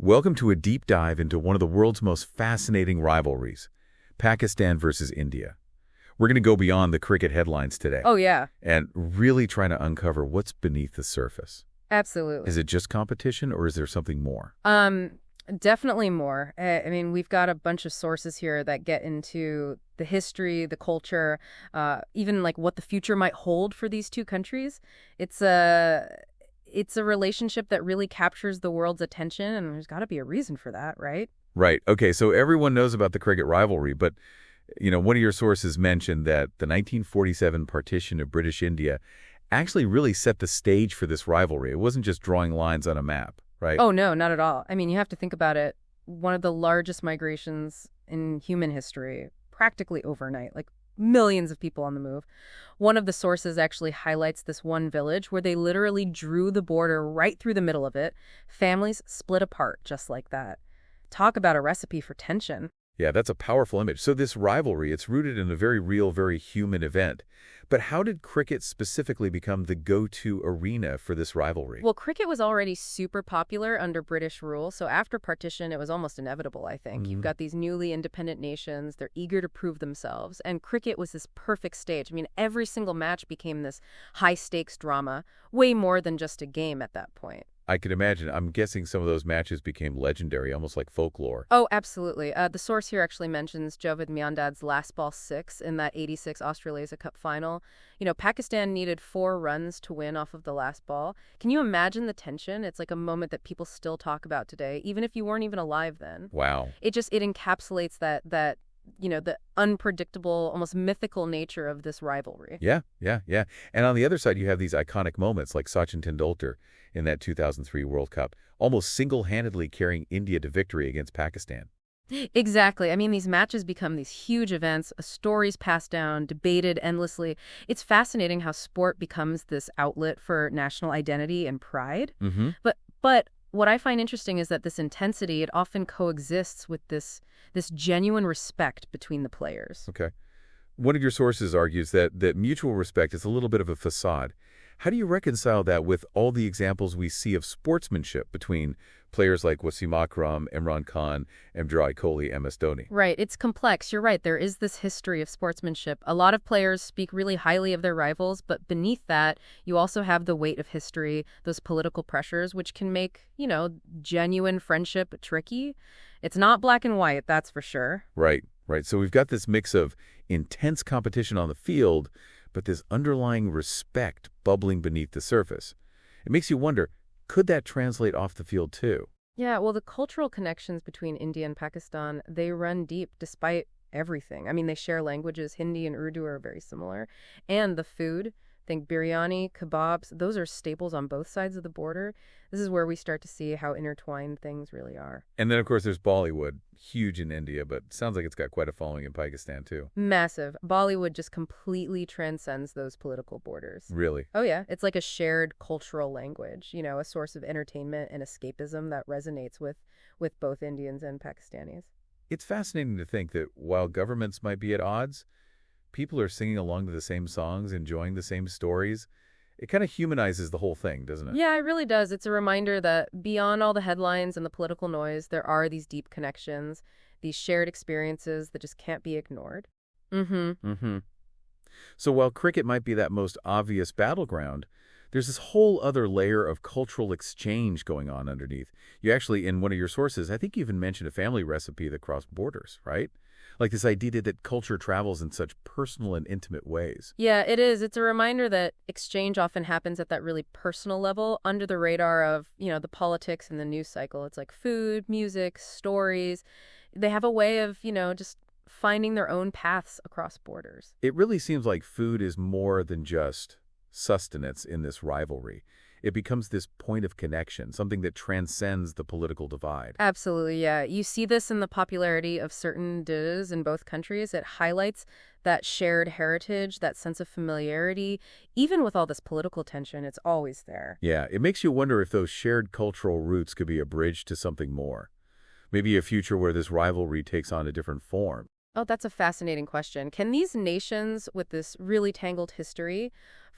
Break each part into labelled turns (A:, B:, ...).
A: Welcome to a deep dive into one of the world's most fascinating rivalries, Pakistan versus India. We're going to go beyond the cricket headlines today
B: Oh, yeah,
A: and really try to uncover what's beneath the surface.
B: absolutely.
A: Is it just competition or is there something more?
B: Definitely more. I mean, we've got a bunch of sources here that get into the history, the culture, even like what the future might hold for these two countries. It's a it's a relationship that really captures the world's attention, and there's got to be a reason for that, right?
A: Right. Okay, so everyone knows about the cricket rivalry, but one of your sources mentioned that the 1947 partition of British India actually really set the stage for this rivalry. It wasn't just drawing lines on a map, right?
B: Oh, no, not at all. I mean, you have to think about it. One of the largest migrations in human history, practically overnight, like millions of people on the move. One of the sources actually highlights this one village where they literally drew the border right through the middle of it. Families split apart just like that. Talk about a recipe for tension.
A: Yeah, that's a powerful image. So this rivalry, it's rooted in a very real, very human event. But how did cricket specifically become the go-to arena for this rivalry?
B: Well, cricket was already super popular under British rule, so after partition, it was almost inevitable, I think. You've got these newly independent nations, they're eager to prove themselves, and cricket was this perfect stage. I mean, every single match became this high-stakes drama, way more than just a game at that point.
A: I could imagine. I'm guessing some of those matches became legendary, almost like folklore.
B: Oh, absolutely. The source here actually mentions Javed Miandad's last ball six in that '86 Australasia Cup final. Pakistan needed 4 runs to win off of the last ball. Can you imagine the tension? It's like a moment that people still talk about today, even if you weren't even alive then.
A: Wow.
B: It encapsulates that the unpredictable, almost mythical nature of this rivalry.
A: Yeah. And on the other side, you have these iconic moments like Sachin Tendulkar in that 2003 World Cup, almost single-handedly carrying India to victory against Pakistan.
B: Exactly. I mean, these matches become these huge events, stories passed down, debated endlessly. It's fascinating how sport becomes this outlet for national identity and pride.
A: Mm-hmm.
B: But what I find interesting is that this intensity, it often coexists with this genuine respect between the players.
A: Okay. One of your sources argues that mutual respect is a little bit of a facade. How do you reconcile that with all the examples we see of sportsmanship between players like Wasim Akram, Imran Khan, and Virat Kohli, MS Dhoni?
B: Right. It's complex. You're right. There is this history of sportsmanship. A lot of players speak really highly of their rivals, but beneath that, you also have the weight of history, those political pressures, which can make, genuine friendship tricky. It's not black and white, that's for sure.
A: Right. So we've got this mix of intense competition on the field, but this underlying respect bubbling beneath the surface. It makes you wonder, could that translate off the field too?
B: Yeah, well, the cultural connections between India and Pakistan, they run deep despite everything. I mean, they share languages. Hindi and Urdu are very similar. And the food, think biryani, kebabs, those are staples on both sides of the border. This is where we start to see how intertwined things really are.
A: And then, of course, there's Bollywood, huge in India, but sounds like it's got quite a following in Pakistan too.
B: Massive. Bollywood just completely transcends those political borders.
A: Really?
B: Oh, yeah. It's like a shared cultural language, a source of entertainment and escapism that resonates with both Indians and Pakistanis.
A: It's fascinating to think that while governments might be at odds, people are singing along to the same songs, enjoying the same stories. It kind of humanizes the whole thing, doesn't it?
B: Yeah, it really does. It's a reminder that beyond all the headlines and the political noise, there are these deep connections, these shared experiences that just can't be ignored. Mm-hmm.
A: So while cricket might be that most obvious battleground, there's this whole other layer of cultural exchange going on underneath. You actually, in one of your sources, I think you even mentioned a family recipe that crossed borders, right? Like this idea that culture travels in such personal and intimate ways.
B: Yeah, it is. It's a reminder that exchange often happens at that really personal level, under the radar of, the politics and the news cycle. It's like food, music, stories. They have a way of, just finding their own paths across borders.
A: It really seems like food is more than just sustenance in this rivalry. It becomes this point of connection, something that transcends the political divide.
B: Absolutely, yeah. You see this in the popularity of certain dishes in both countries. It highlights that shared heritage, that sense of familiarity. Even with all this political tension, it's always there.
A: Yeah, it makes you wonder if those shared cultural roots could be a bridge to something more. Maybe a future where this rivalry takes on a different form.
B: Oh, that's a fascinating question. Can these nations with this really tangled history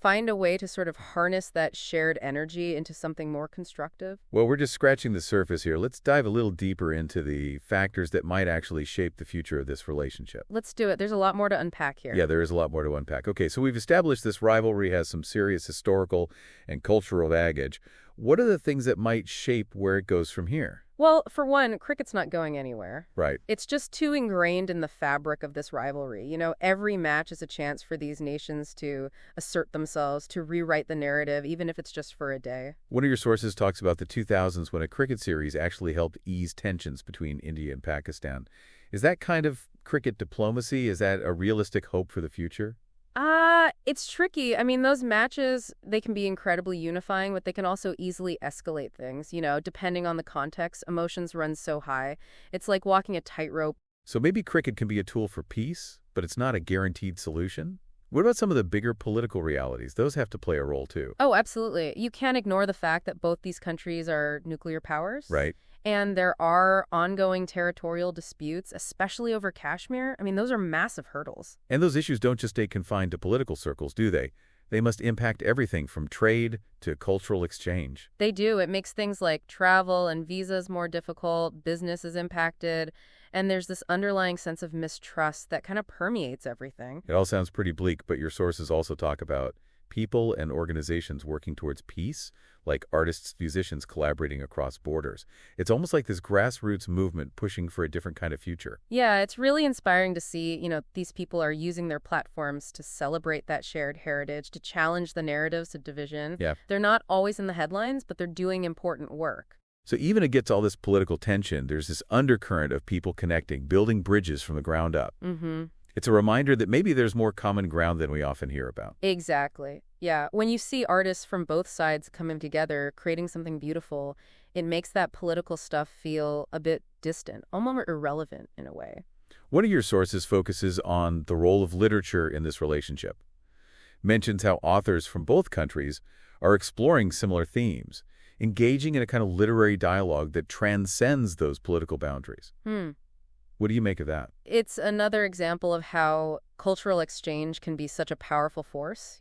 B: find a way to sort of harness that shared energy into something more constructive?
A: Well, we're just scratching the surface here. Let's dive a little deeper into the factors that might actually shape the future of this relationship.
B: Let's do it. There's a lot more to unpack here.
A: Yeah, there is a lot more to unpack. Okay, so we've established this rivalry has some serious historical and cultural baggage. What are the things that might shape where it goes from here?
B: Well, for one, cricket's not going anywhere.
A: Right.
B: It's just too ingrained in the fabric of this rivalry. Every match is a chance for these nations to assert themselves, to rewrite the narrative, even if it's just for a day.
A: One of your sources talks about the 2000s when a cricket series actually helped ease tensions between India and Pakistan. Is that kind of cricket diplomacy, is that a realistic hope for the future?
B: It's tricky. I mean, those matches, they can be incredibly unifying, but they can also easily escalate things. Depending on the context, emotions run so high. It's like walking a tightrope.
A: So maybe cricket can be a tool for peace, but it's not a guaranteed solution? What about some of the bigger political realities? Those have to play a role too.
B: Oh, absolutely. You can't ignore the fact that both these countries are nuclear powers.
A: Right.
B: And there are ongoing territorial disputes, especially over Kashmir. I mean, those are massive hurdles.
A: And those issues don't just stay confined to political circles, do they? They must impact everything from trade to cultural exchange.
B: They do. It makes things like travel and visas more difficult, business is impacted, and there's this underlying sense of mistrust that kind of permeates everything.
A: It all sounds pretty bleak, but your sources also talk about people and organizations working towards peace, like artists, musicians collaborating across borders. It's almost like this grassroots movement pushing for a different kind of future.
B: Yeah, it's really inspiring to see, these people are using their platforms to celebrate that shared heritage, to challenge the narratives of division.
A: Yeah.
B: They're not always in the headlines, but they're doing important work.
A: So even against all this political tension, there's this undercurrent of people connecting, building bridges from the ground up.
B: Mm-hmm.
A: It's a reminder that maybe there's more common ground than we often hear about.
B: Exactly. Yeah. When you see artists from both sides coming together, creating something beautiful, it makes that political stuff feel a bit distant, almost irrelevant in a way.
A: One of your sources focuses on the role of literature in this relationship. Mentions how authors from both countries are exploring similar themes, engaging in a kind of literary dialogue that transcends those political boundaries. What do you make of that?
B: It's another example of how cultural exchange can be such a powerful force.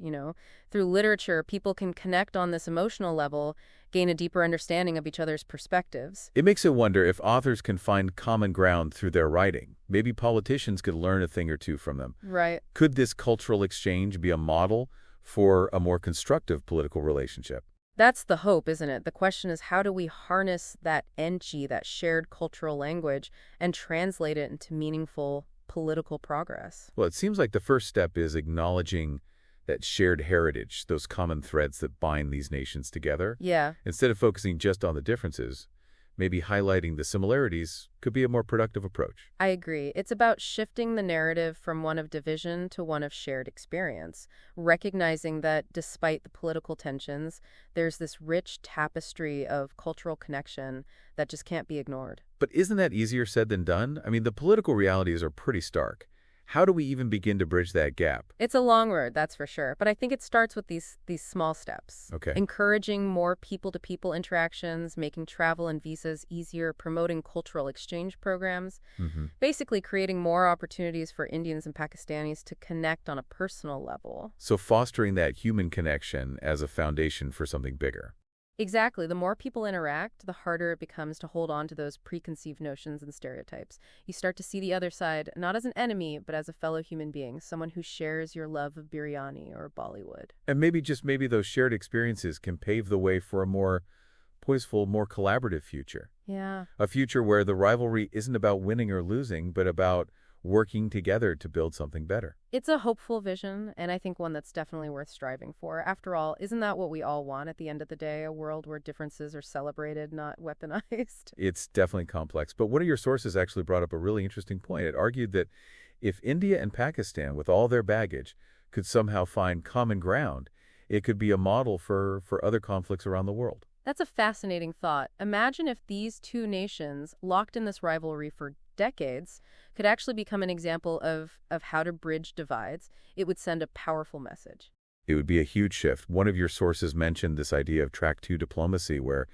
B: Through literature, people can connect on this emotional level, gain a deeper understanding of each other's perspectives.
A: It makes you wonder if authors can find common ground through their writing. Maybe politicians could learn a thing or two from them.
B: Right.
A: Could this cultural exchange be a model for a more constructive political relationship?
B: That's the hope, isn't it? The question is, how do we harness that enchi, that shared cultural language, and translate it into meaningful political progress?
A: Well, it seems like the first step is acknowledging that shared heritage, those common threads that bind these nations together.
B: Yeah.
A: Instead of focusing just on the differences, maybe highlighting the similarities could be a more productive approach.
B: I agree. It's about shifting the narrative from one of division to one of shared experience, recognizing that despite the political tensions, there's this rich tapestry of cultural connection that just can't be ignored.
A: But isn't that easier said than done? I mean, the political realities are pretty stark. How do we even begin to bridge that gap?
B: It's a long road, that's for sure. But I think it starts with these small steps.
A: Okay.
B: Encouraging more people-to-people interactions, making travel and visas easier, promoting cultural exchange programs, basically creating more opportunities for Indians and Pakistanis to connect on a personal level.
A: So fostering that human connection as a foundation for something bigger.
B: Exactly. The more people interact, the harder it becomes to hold on to those preconceived notions and stereotypes. You start to see the other side not as an enemy, but as a fellow human being, someone who shares your love of biryani or Bollywood.
A: And maybe those shared experiences can pave the way for a more poiseful, more collaborative future.
B: Yeah.
A: A future where the rivalry isn't about winning or losing, but about working together to build something better.
B: It's a hopeful vision, and I think one that's definitely worth striving for. After all, isn't that what we all want at the end of the day? A world where differences are celebrated, not weaponized?
A: It's definitely complex. But one of your sources actually brought up a really interesting point. It argued that if India and Pakistan, with all their baggage, could somehow find common ground, it could be a model for other conflicts around the world.
B: That's a fascinating thought. Imagine if these two nations, locked in this rivalry for decades, could actually become an example of how to bridge divides. It would send a powerful message.
A: It would be a huge shift. One of your sources mentioned this idea of track two diplomacy, where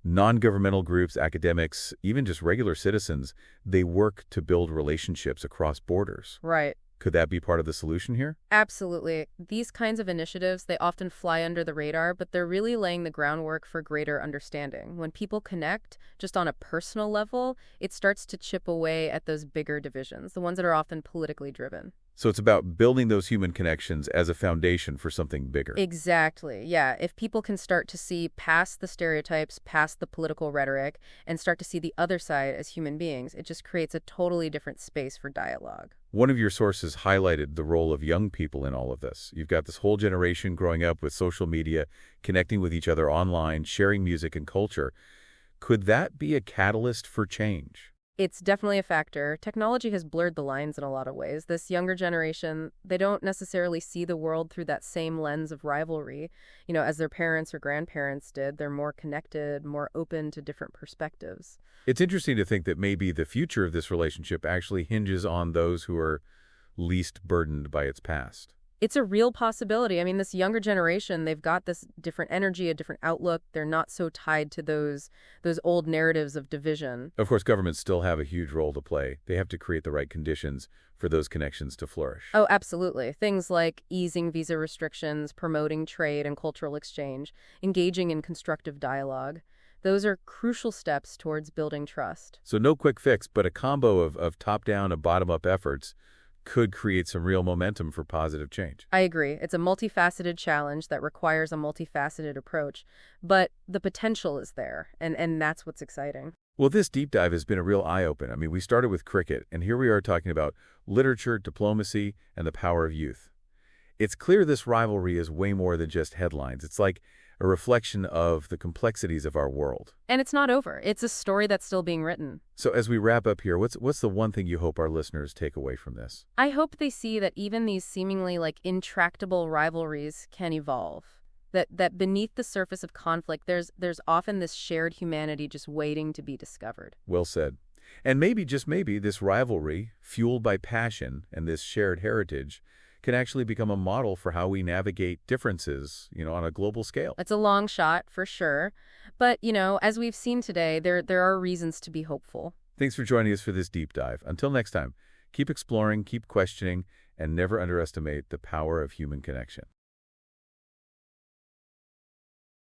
A: non-governmental groups, academics, even just regular citizens, they work to build relationships across borders.
B: Right.
A: Could that be part of the solution here?
B: Absolutely. These kinds of initiatives, they often fly under the radar, but they're really laying the groundwork for greater understanding. When people connect, just on a personal level, it starts to chip away at those bigger divisions, the ones that are often politically driven.
A: So it's about building those human connections as a foundation for something bigger.
B: Exactly. Yeah. If people can start to see past the stereotypes, past the political rhetoric, and start to see the other side as human beings, it just creates a totally different space for dialogue.
A: One of your sources highlighted the role of young people in all of this. You've got this whole generation growing up with social media, connecting with each other online, sharing music and culture. Could that be a catalyst for change?
B: It's definitely a factor. Technology has blurred the lines in a lot of ways. This younger generation, they don't necessarily see the world through that same lens of rivalry, as their parents or grandparents did. They're more connected, more open to different perspectives.
A: It's interesting to think that maybe the future of this relationship actually hinges on those who are least burdened by its past.
B: It's a real possibility. I mean, this younger generation, they've got this different energy, a different outlook. They're not so tied to those old narratives of division.
A: Of course, governments still have a huge role to play. They have to create the right conditions for those connections to flourish.
B: Oh, absolutely. Things like easing visa restrictions, promoting trade and cultural exchange, engaging in constructive dialogue. Those are crucial steps towards building trust.
A: So no quick fix, but a combo of top-down and bottom-up efforts could create some real momentum for positive change.
B: I agree. It's a multifaceted challenge that requires a multifaceted approach, but the potential is there, and that's what's exciting.
A: Well, this deep dive has been a real eye-opener. I mean, we started with cricket, and here we are talking about literature, diplomacy, and the power of youth. It's clear this rivalry is way more than just headlines. It's like a reflection of the complexities of our world.
B: And it's not over. It's a story that's still being written.
A: So as we wrap up here, what's the one thing you hope our listeners take away from this?
B: I hope they see that even these seemingly intractable rivalries can evolve. That beneath the surface of conflict, there's often this shared humanity just waiting to be discovered.
A: Well said. And maybe, just maybe, this rivalry, fueled by passion and this shared heritage, can actually become a model for how we navigate differences, on a global scale.
B: It's a long shot, for sure. But, as we've seen today, there are reasons to be hopeful.
A: Thanks for joining us for this deep dive. Until next time, keep exploring, keep questioning, and never underestimate the power of human connection.